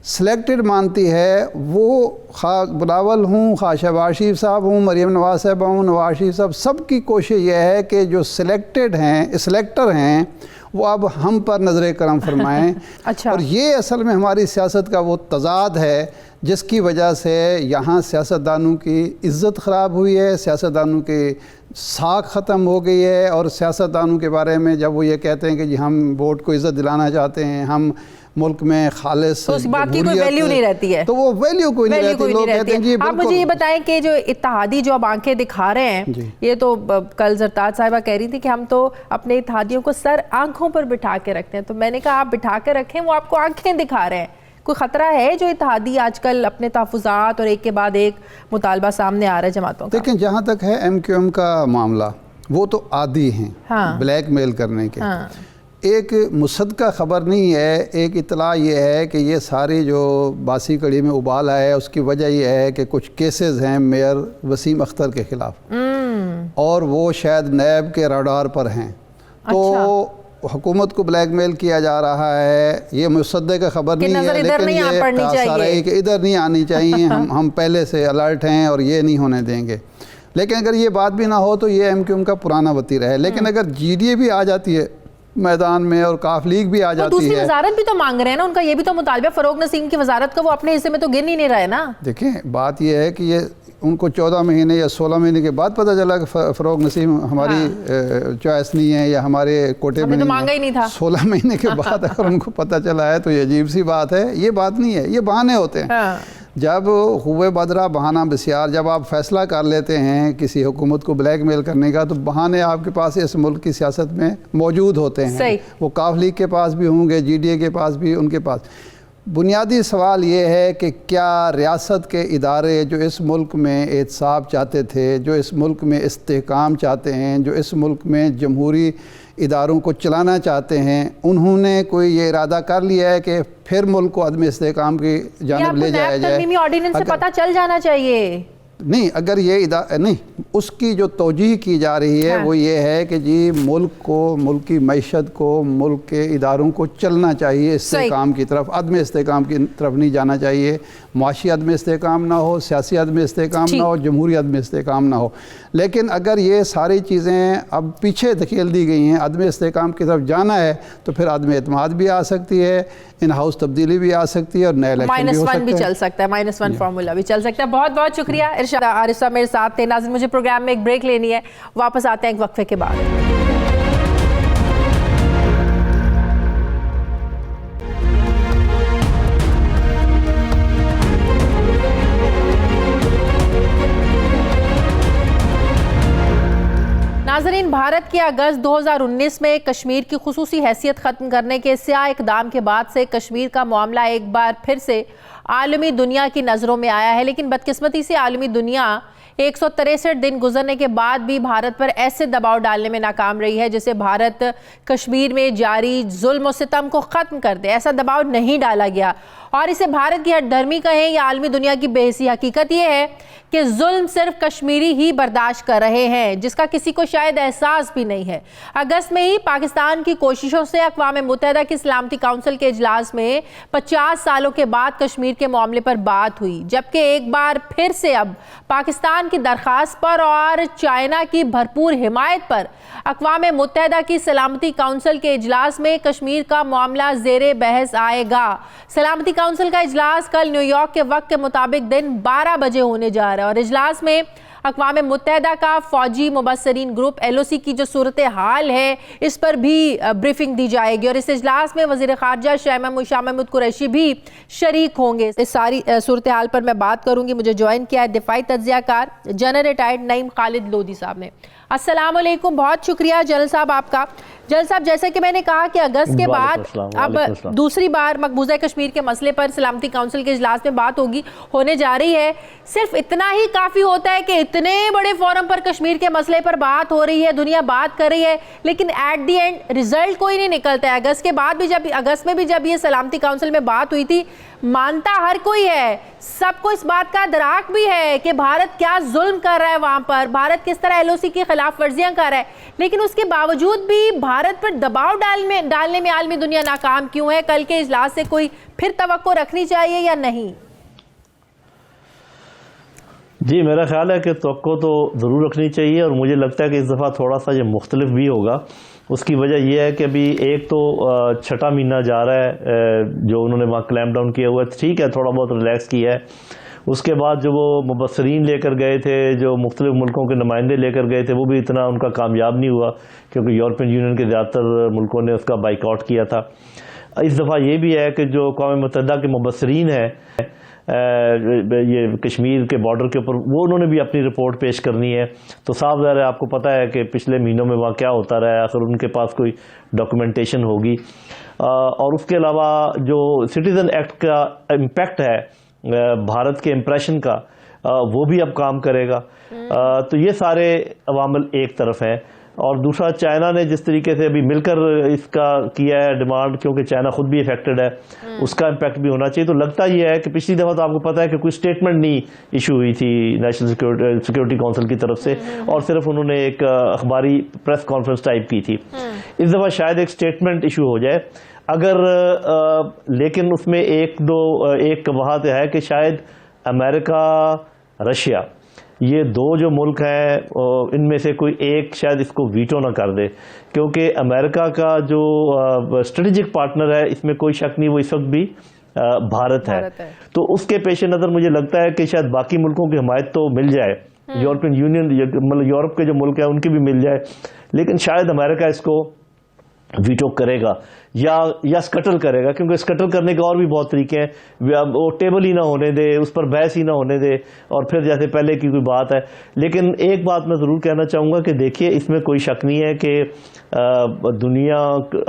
سلیکٹڈ مانتی ہے، وہ خواہ بلاول ہوں، خواہ شہباز شریف صاحب ہوں، مریم نواز صاحبہ ہوں، نواز شریف صاحب، سب کی کوشش یہ ہے کہ جو سلیکٹڈ ہیں، سلیکٹر ہیں، وہ اب ہم پر نظر کرم فرمائیں۔ اور یہ اصل میں ہماری سیاست کا وہ تضاد ہے جس کی وجہ سے یہاں سیاستدانوں کی عزت خراب ہوئی ہے، سیاستدانوں کی ساکھ ختم ہو گئی ہے، اور سیاستدانوں کے بارے میں جب وہ یہ کہتے ہیں کہ جی ہم ووٹ کو عزت دلانا چاہتے ہیں، ہم ملک میں خالص،
تو اس بات کی کوئی ویلیو نہیں رہتی ہے،
تو وہ ویلیو کوئی نہیں رہتی۔ لوگ کہتے ہیں جی
آپ مجھے یہ بتائیں کہ جو اتحادی جو اب آنکھیں دکھا رہے ہیں، یہ تو کل زرتاج صاحبہ کہہ رہی تھی کہ ہم تو اپنے اتحادیوں کو سر آنکھوں پر بٹھا کے رکھتے ہیں، تو میں نے کہا آپ بٹھا کے رکھیں، وہ آپ کو آنکھیں دکھا رہے ہیں۔ کوئی خطرہ ہے جو اتحادی آج کل اپنے تحفظات اور ایک کے بعد ایک مطالبہ سامنے آ رہا ہے جماعتوں کا؟
دیکھیں جہاں تک ہے ایم کیو ایم کا معاملہ، وہ تو عادی ہیں بلیک میل کرنے کے، ایک مصدقہ خبر نہیں ہے، ایک اطلاع یہ ہے کہ یہ ساری جو باسی کڑی میں ابال آیا ہے اس کی وجہ یہ ہے کہ کچھ کیسز ہیں میئر وسیم اختر کے خلاف، اور وہ شاید نیب کے راڈار پر ہیں، تو حکومت کو بلیک میل کیا جا رہا ہے۔ یہ مصدقہ خبر نہیں ہے، لیکن یہ کہ ادھر نہیں آنی چاہیے، ہم پہلے سے الرٹ ہیں اور یہ نہیں ہونے دیں گے۔ لیکن اگر یہ بات بھی نہ ہو تو یہ ایم کیو ایم کا پرانا وتیرہ ہے. لیکن اگر جی ڈی اے بھی آ جاتی ہے میدان میں اور کاف لیگ بھی آ جاتی ہے.
دوسری وزارت بھی تو مانگ رہے ہیں نا, ان کا یہ بھی تو مطالبہ فروغ نسیم کی وزارت کا, وہ اپنے حصے میں تو گن ہی نہیں رہے نا.
دیکھیں بات یہ ہے کہ یہ ان کو 14 مہینے یا 16 مہینے کے بعد پتہ چلا کہ فروغ نسیم ہماری چوائس نہیں ہے یا ہمارے کوٹے میں نہیں ہے. 16 مہینے کے بعد اگر ان کو پتہ چلا ہے تو یہ عجیب سی بات ہے. یہ بات نہیں ہے, یہ بہانے ہوتے ہیں. جب ہوئے بدرا بہانہ بسیار, جب آپ فیصلہ کر لیتے ہیں کسی حکومت کو بلیک میل کرنے کا تو بہانے آپ کے پاس اس ملک کی سیاست میں موجود ہوتے ہیں. وہ کاف لیگ کے پاس بھی ہوں گے, جی ڈی اے کے پاس بھی, ان کے پاس. بنیادی سوال یہ ہے کہ کیا ریاست کے ادارے جو اس ملک میں احتساب چاہتے تھے, جو اس ملک میں استحکام چاہتے ہیں, جو اس ملک میں جمہوری اداروں کو چلانا چاہتے ہیں, انہوں نے کوئی یہ ارادہ کر لیا ہے کہ پھر ملک کو عدم استحکام کی جانب لے جایا جائے؟
ترمیمی آرڈیننس سے پتہ چل جانا چاہیے.
نہیں, اگر یہ نہیں, اس کی جو توجیہ کی جا رہی ہے وہ یہ ہے کہ جی ملک کو, ملک کی معیشت کو, ملک کے اداروں کو چلنا چاہیے استحکام کی طرف, عدم استحکام کی طرف نہیں جانا چاہیے. معاشی عدم استحکام نہ ہو, سیاسی عدم استحکام نہ ہو, جمہوری عدم استحکام نہ ہو. لیکن اگر یہ ساری چیزیں اب پیچھے دھکیل دی گئی ہیں, عدم استحکام کی طرف جانا ہے تو پھر عدم اعتماد بھی آ سکتی ہے, ان ہاؤس تبدیلی بھی آ سکتی ہے اور نئے الیکشن بھی ہو سکتے ہیں.
-1 بھی چل سکتا ہے, -1 فارمولا بھی چل سکتا ہے. بہت بہت شکریہ ارشاد عارف صاحب میرے ساتھ تھے. ناظرین مجھے پروگرام میں ایک بریک لینی ہے, واپس آتے ہیں ایک وقفے کے بعد. ناظرین, بھارت کے اگست 2019 میں کشمیر کی خصوصی حیثیت ختم کرنے کے سیاہ اقدام کے بعد سے کشمیر کا معاملہ ایک بار پھر سے عالمی دنیا کی نظروں میں آیا ہے. لیکن بدقسمتی سے عالمی دنیا 163 دن گزرنے کے بعد بھی بھارت پر ایسے دباؤ ڈالنے میں ناکام رہی ہے جسے بھارت کشمیر میں جاری ظلم و ستم کو ختم کر دے. ایسا دباؤ نہیں ڈالا گیا اور اسے بھارت کی ہٹ دھرمی کہیں یا عالمی دنیا کی بے حسی. حقیقت یہ ہے کہ ظلم صرف کشمیری ہی برداشت کر رہے ہیں, جس کا کسی کو شاید احساس بھی نہیں ہے. اگست میں ہی پاکستان کی کوششوں سے اقوام متحدہ کی سلامتی کونسل کے اجلاس میں 50 سالوں کے بعد کشمیر کے معاملے پر بات ہوئی, جبکہ ایک بار پھر سے اب پاکستان کی درخواست پر اور چائنا کی بھرپور حمایت پر اقوام متحدہ کی سلامتی کونسل کے اجلاس میں کشمیر کا معاملہ زیر بحث آئے گا. سلامتی کونسل کا اجلاس کل نیو یارک کے وقت کے مطابق دن 12 بجے ہونے جا رہا ہے اور اجلاس میں اقوام متحدہ کا فوجی مبصرین گروپ LOC کی جو صورتحال ہے اس پر بھی بریفنگ دی جائے گی اور اس اجلاس میں وزیر خارجہ شاہ محمود قریشی بھی شریک ہوں گے. اس ساری صورتحال پر میں بات کروں گی. مجھے جوائن کیا ہے دفاعی تجزیہ کار جنرل ریٹائرڈ نعیم خالد لودھی صاحب نے. السلام علیکم, بہت شکریہ جنرل صاحب آپ کا. جنرل صاحب, جیسا کہ میں نے کہا کہ اگست کے بعد اب دوسری بار مقبوضہ کشمیر کے مسئلے پر سلامتی کونسل کے اجلاس میں بات ہونے جا رہی ہے. صرف اتنا ہی کافی ہوتا ہے کہ اتنے بڑے فورم پر کشمیر کے مسئلے پر بات ہو رہی ہے, دنیا بات کر رہی ہے, لیکن ایٹ دی اینڈ ریزلٹ کوئی نہیں نکلتا ہے. اگست کے بعد بھی اگست میں بھی جب یہ سلامتی کونسل میں بات ہوئی تھی, مانتا ہر کوئی ہے, سب کو اس بات کا ادراک بھی ہے کہ بھارت کیا ظلم کر رہا ہے وہاں پر, بھارت کس طرح LOC کی خلاف ورزیاں کر رہا ہے, لیکن اس کے باوجود بھی بھارت پر دباؤ ڈالنے میں عالمی دنیا ناکام کیوں ہے؟ کل کے اجلاس سے کوئی پھر توقع رکھنی چاہیے یا نہیں؟
جی, میرا خیال ہے کہ توقع تو ضرور رکھنی چاہیے اور مجھے لگتا ہے کہ اس دفعہ تھوڑا سا یہ مختلف بھی ہوگا. اس کی وجہ یہ ہے کہ ابھی ایک تو چھٹا مہینہ جا رہا ہے جو انہوں نے وہاں کلیمپ ڈاؤن کیا ہوا ہے, ٹھیک ہے تھوڑا بہت ریلیکس کیا ہے. اس کے بعد جو وہ مبصرین لے کر گئے تھے, جو مختلف ملکوں کے نمائندے لے کر گئے تھے, وہ بھی اتنا ان کا کامیاب نہیں ہوا کیونکہ یورپین یونین کے زیادہ تر ملکوں نے اس کا بائیک آؤٹ کیا تھا. اس دفعہ یہ بھی ہے کہ جو اقوام متحدہ کے مبصرین ہیں یہ کشمیر کے بارڈر کے اوپر, وہ انہوں نے بھی اپنی رپورٹ پیش کرنی ہے. تو صاف ظاہر ہے, آپ کو پتہ ہے کہ پچھلے مہینوں میں وہاں کیا ہوتا رہا ہے, آخر ان کے پاس کوئی ڈاکومنٹیشن ہوگی. اور اس کے علاوہ جو سٹیزن ایکٹ کا امپیکٹ ہے بھارت کے امپریشن کا, وہ بھی اب کام کرے گا. تو یہ سارے عوامل ایک طرف ہیں. اور دوسرا, چائنا نے جس طریقے سے ابھی مل کر اس کا کیا ہے ڈیمانڈ, کیونکہ چائنا خود بھی افیکٹڈ ہے, اس کا امپیکٹ بھی ہونا چاہیے. تو لگتا یہ ہے کہ پچھلی دفعہ تو آپ کو پتہ ہے کہ کوئی اسٹیٹمنٹ نہیں ایشو ہوئی تھی نیشنل سیکورٹی کونسل کی طرف سے, اور صرف انہوں نے ایک اخباری پریس کانفرنس ٹائپ کی تھی. اس دفعہ شاید ایک اسٹیٹمنٹ ایشو ہو جائے اگر, لیکن اس میں ایک وہاں ہے کہ شاید امریکہ, رشیا یہ دو جو ملک ہیں ان میں سے کوئی ایک شاید اس کو ویٹو نہ کر دے، کیونکہ امریکہ کا جو اسٹریٹجک پارٹنر ہے اس میں کوئی شک نہیں، وہ اس وقت بھی بھارت ہے. تو اس کے پیش نظر مجھے لگتا ہے کہ شاید باقی ملکوں کی حمایت تو مل جائے، یورپین یونین مطلب یورپ کے جو ملک ہیں ان کی بھی مل جائے، لیکن شاید امریکہ اس کو ویٹو کرے گا یا سکٹل کرے گا، کیونکہ سکٹل کرنے کے اور بھی بہت طریقے ہیں، وہ ٹیبل ہی نہ ہونے دے، اس پر بحث ہی نہ ہونے دے، اور پھر جیسے پہلے کی کوئی بات ہے. لیکن ایک بات میں ضرور کہنا چاہوں گا کہ دیکھیے اس میں کوئی شک نہیں ہے کہ دنیا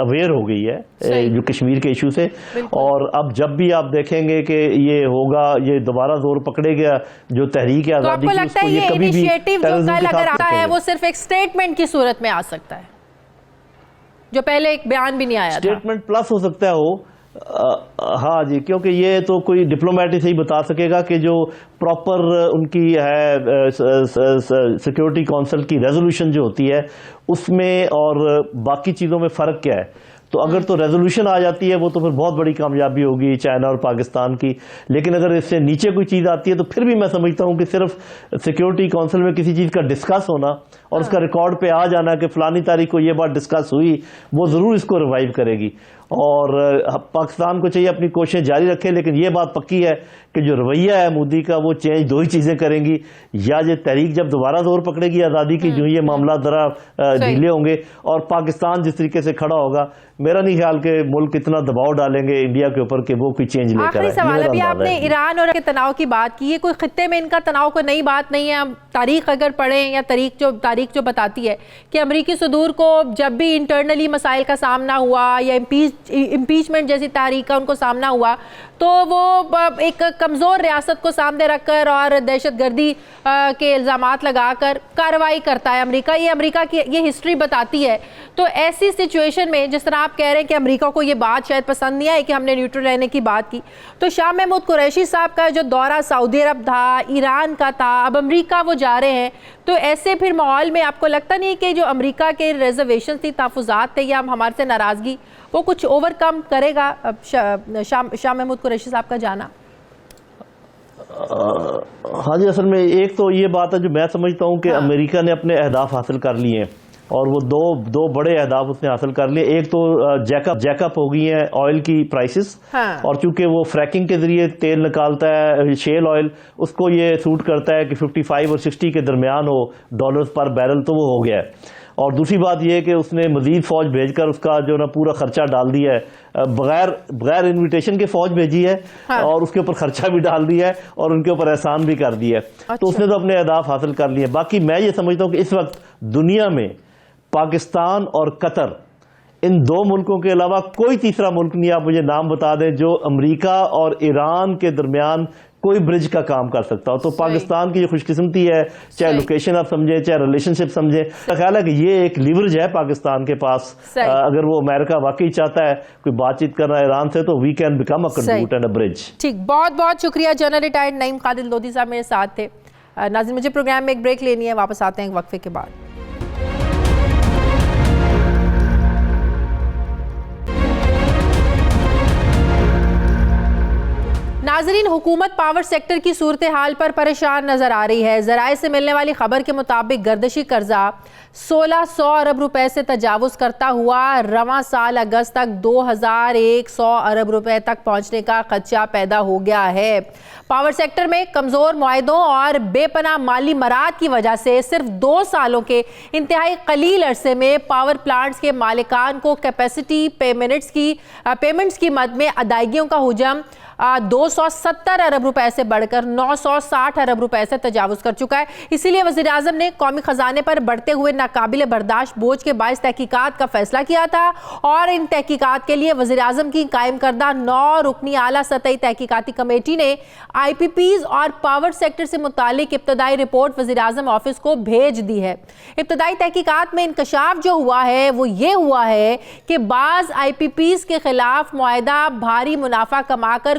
اویئر ہو گئی ہے جو کشمیر کے ایشو سے، اور اب جب بھی آپ دیکھیں گے کہ یہ ہوگا، یہ دوبارہ زور پکڑے گا جو تحریک آزادی کی، اس کو یہ کبھی بھی ٹیررزم کے ساتھ
آتا ہے وہ صرف ایک سٹیٹمنٹ کی صورت میں آ سکتا ہے، جو پہلے ایک بیان بھی نہیں آیا تھا.
اسٹیٹمنٹ پلس ہو سکتا ہے ہو، ہاں جی، کیونکہ یہ تو کوئی ڈپلومیٹ ہی بتا سکے گا کہ جو پراپر ان کی ہے سیکیورٹی کونسل کی ریزولوشن جو ہوتی ہے اس میں اور باقی چیزوں میں فرق کیا ہے. تو اگر تو ریزولوشن آ جاتی ہے وہ تو پھر بہت بڑی کامیابی ہوگی چائنا اور پاکستان کی، لیکن اگر اس سے نیچے کوئی چیز آتی ہے تو پھر بھی میں سمجھتا ہوں کہ صرف سیکیورٹی کونسل میں کسی چیز کا ڈسکس ہونا اور اس کا ریکارڈ پہ آ جانا کہ فلانی تاریخ کو یہ بات ڈسکس ہوئی، وہ ضرور اس کو ریوائیو کرے گی. اور پاکستان کو چاہیے اپنی کوششیں جاری رکھے، لیکن یہ بات پکی ہے کہ جو رویہ ہے مودی کا وہ چینج دو ہی چیزیں کریں گی، یا یہ تحریک جب دوبارہ زور پکڑے گی آزادی کی، جو یہ معاملات ذرا ڈھیلے ہوں گے، اور پاکستان جس طریقے سے کھڑا ہوگا، میرا نہیں خیال کہ ملک اتنا دباؤ ڈالیں گے انڈیا کے اوپر کہ وہ کوئی چینج لے کر آئے.
آخری سوال، ابھی آپ نے ایران اور تناؤ کی بات کی، یہ کوئی خطے میں ان کا تناؤ کو نئی بات نہیں ہے. ہم تاریخ اگر پڑھیں یا تاریخ جو بتاتی ہے کہ امریکی صدور کو جب بھی انٹرنلی مسائل کا سامنا ہوا یا امپیچمنٹ جیسی تحریک کا ان کو سامنا ہوا تو وہ ایک کمزور ریاست کو سامنے رکھ کر اور دہشت گردی کے الزامات لگا کر کارروائی کرتا ہے امریکہ. یہ امریکہ کی یہ ہسٹری بتاتی ہے. تو ایسی سچویشن میں جس طرح آپ کہہ رہے ہیں کہ امریکہ کو یہ بات شاید پسند نہیں آئی کہ ہم نے نیوٹرل رہنے کی بات کی، تو شاہ محمود قریشی صاحب کا جو دورہ سعودی عرب تھا، ایران کا تھا، اب امریکہ وہ جا رہے ہیں، تو ایسے پھر ماحول میں آپ کو لگتا نہیں کہ جو امریکہ کے ریزرویشن تھی، تحفظات تھے یا ہمارے سے ناراضگی، وہ کچھ اوور کم کرے گا شاہ محمود قریشی صاحب کا جانا؟
ہاں جی، اصل میں ایک تو یہ بات ہے جو میں سمجھتا ہوں کہ امریکہ نے اپنے اہداف حاصل کر لیے ہیں، اور وہ دو بڑے اہداف اس نے حاصل کر لیے. ایک تو جیک اپ ہو گئی ہیں آئل کی پرائسز، اور چونکہ وہ فریکنگ کے ذریعے تیل نکالتا ہے شیل آئل، اس کو یہ سوٹ کرتا ہے کہ 55 اور 60 کے درمیان ہو ڈالرز پر بیرل، تو وہ ہو گیا ہے. اور دوسری بات یہ ہے کہ اس نے مزید فوج بھیج کر اس کا جو نا پورا خرچہ ڈال دیا ہے، بغیر انویٹیشن کے فوج بھیجی ہے، اور اس کے اوپر خرچہ بھی ڈال دیا ہے اور ان کے اوپر احسان بھی کر دیا ہے. تو اس نے تو اپنے اہداف حاصل کر لیے. باقی میں یہ سمجھتا ہوں کہ اس وقت دنیا میں پاکستان اور قطر، ان دو ملکوں کے علاوہ کوئی تیسرا ملک نہیں، آپ مجھے نام بتا دیں جو امریکہ اور ایران کے درمیان کوئی برج کا کام کر سکتا ہو. تو پاکستان کی جو خوش قسمتی ہے، چاہے لوکیشن آپ سمجھیں چاہے ریلیشن شپ سمجھیں، میرا خیال ہے کہ یہ ایک لیوریج ہے پاکستان کے پاس. اگر وہ امریکہ واقعی چاہتا ہے کوئی بات چیت کرنا ایران سے، تو we can become a conduit and a bridge.
ٹھیک، بہت بہت شکریہ. جنرل ریٹائرڈ نعیم قادر لودھی صاحب میرے ساتھ تھے. ناظرین، مجھے پروگرام میں ایک بریک لینی ہے، واپس آتے ہیں وقفے کے بعد. ناظرین، حکومت پاور سیکٹر کی صورتحال پر پریشان نظر آ رہی ہے. ذرائع سے ملنے والی خبر کے مطابق گردشی قرضہ 1600 ارب روپے سے تجاوز کرتا ہوا رواں سال اگست تک 2100 ارب روپے تک پہنچنے کا خدشہ پیدا ہو گیا ہے. پاور سیکٹر میں کمزور معاہدوں اور بے پناہ مالی مراد کی وجہ سے صرف 2 سالوں کے انتہائی قلیل عرصے میں پاور پلانٹس کے مالکان کو کیپیسٹی پیمنٹس کی مد میں ادائیگیوں کا حجم 270 ارب روپے سے بڑھ کر 960 ارب روپے سے تجاوز کر چکا ہے. اسی لیے وزیر اعظم نے قومی خزانے پر بڑھتے ہوئے ناقابل برداشت بوجھ کے باعث تحقیقات کا فیصلہ کیا تھا، اور ان تحقیقات کے لیے وزیر اعظم کی قائم کردہ 9 رکنی اعلیٰ سطحی تحقیقاتی کمیٹی نے آئی پی پیز اور پاور سیکٹر سے متعلق ابتدائی رپورٹ وزیر اعظم آفس کو بھیج دی ہے. ابتدائی تحقیقات میں انکشاف جو ہوا ہے وہ یہ ہوا ہے کہ بعض آئی پی پیز کے خلاف معاہدہ بھاری منافع کما کر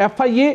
FIA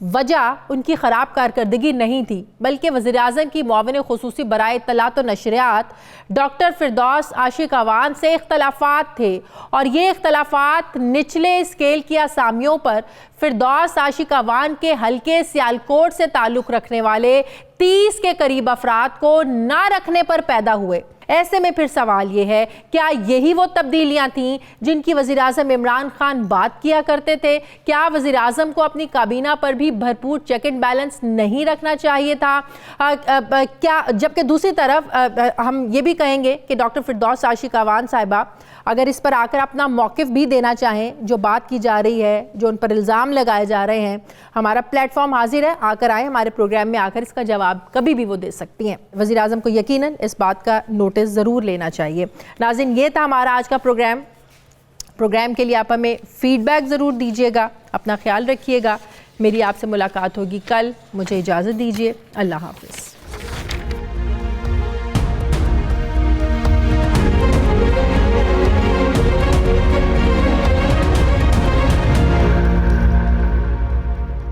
وجہ ان کی خراب کارکردگی نہیں تھی بلکہ وزیراعظم کی معاون خصوصی برائے اطلاعات و نشریات ڈاکٹر فردوس عاشق اعوان سے اختلافات تھے، اور یہ اختلافات نچلے اسکیل کی اسامیوں پر فردوس عاشق اعوان کے حلقے سیالکوٹ سے تعلق رکھنے والے 30 کے قریب افراد کو نہ رکھنے پر پیدا ہوئے۔ ایسے میں پھر سوال یہ ہے، کیا یہی وہ تبدیلیاں تھیں جن کی وزیراعظم عمران خان بات کیا کرتے تھے؟ کیا وزیراعظم کو اپنی کابینہ پر بھی بھرپور چیک اینڈ بیلنس نہیں رکھنا چاہیے تھا؟ کیا جبکہ دوسری طرف ہم یہ بھی کہیں گے کہ ڈاکٹر فردوس عاشق اعوان صاحبہ اگر اس پر آ کر اپنا موقف بھی دینا چاہیں، جو بات کی جا رہی ہے، جو ان پر الزام لگائے جا رہے ہیں، ہمارا پلیٹ فارم حاضر ہے، آ کر آئیں ہمارے پروگرام میں، آ کر اس کا جواب کبھی بھی وہ دے سکتی ہیں۔ وزیراعظم کو یقیناً اس بات کا نوٹس ضرور لینا چاہیے۔ ناظرین، یہ تھا ہمارا آج کا پروگرام کے لیے آپ ہمیں فیڈ بیک ضرور دیجیے گا، اپنا خیال رکھیے گا۔ میری آپ سے ملاقات ہوگی کل، مجھے اجازت دیجیے، اللہ حافظ۔